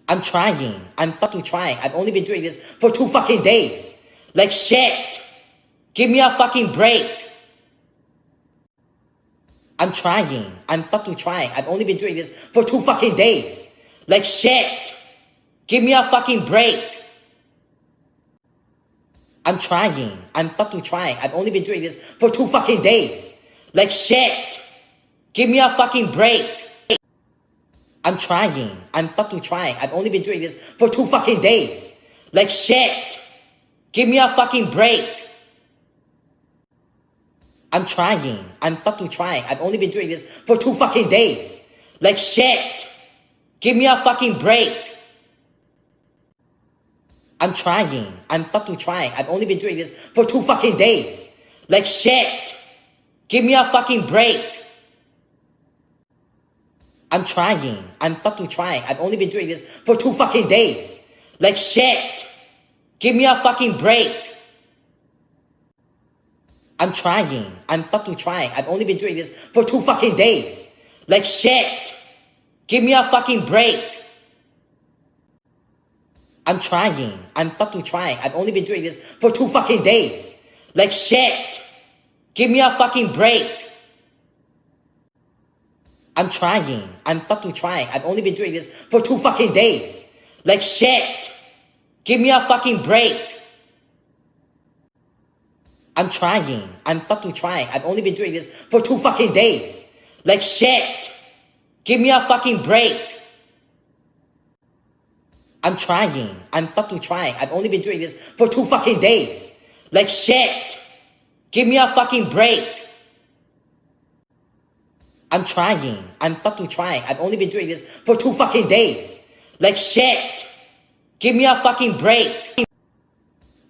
I'm trying. I'm fucking trying. I've only been doing this for 2 fucking days. Like shit. Give me a fucking break. I'm trying. I'm fucking trying. I've only been doing this for 2 fucking days. Like shit. Give me a fucking break. I'm trying. I'm fucking trying. I've only been doing this for 2 fucking days. Like shit. Give me a fucking break. I'm trying. I'm fucking trying. I've only been doing this for 2 fucking days. Like shit. Give me a fucking break. I'm trying. I'm fucking trying. I've only been doing this for 2 fucking days. Like shit. Give me a fucking break. I'm trying. I'm fucking trying. I've only been doing this for 2 fucking days. Like shit. Give me a fucking break. I'm trying. I'm fucking trying. I've only been doing this for 2 fucking days. Like shit. Give me a fucking break. I'm trying. I'm fucking trying. I've only been doing this for 2 fucking days. Like shit. Give me a fucking break. I'm trying. I'm fucking trying. I've only been doing this for 2 fucking days. Like shit. Give me a fucking break. I'm trying. I'm fucking trying. I've only been doing this for 2 fucking days. Like shit. Give me a fucking break. I'm trying. I'm fucking trying. I've only been doing this for 2 fucking days. Like shit. Give me a fucking break. I'm trying. I'm fucking trying. I've only been doing this for 2 fucking days. Like shit. Give me a fucking break. I'm trying. I'm fucking trying. I've only been doing this for 2 fucking days. Like shit. Give me a fucking break.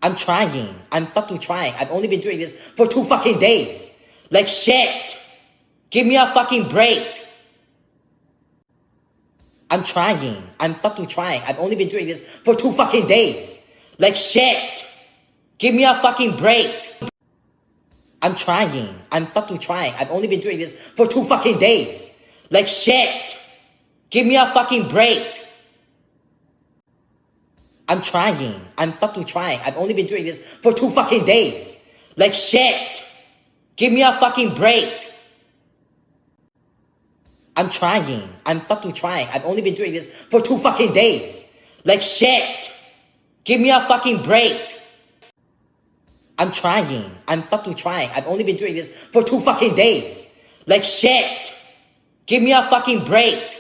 I'm trying. I'm fucking trying. I've only been doing this for 2 fucking days. Like shit. Give me a fucking break. I'm trying. I'm fucking trying. I've only been doing this for 2 fucking days. Like shit. Give me a fucking break. I'm trying. I'm fucking trying. I've only been doing this for 2 fucking days. Like shit. Give me a fucking break. I'm trying. I'm fucking trying. I've only been doing this for 2 fucking days. Like shit. Give me a fucking break. I'm trying. I'm fucking trying. I've only been doing this for 2 fucking days. Like shit. Give me a fucking break. I'm trying. I'm fucking trying. I've only been doing this for 2 fucking days. Like shit. Give me a fucking break.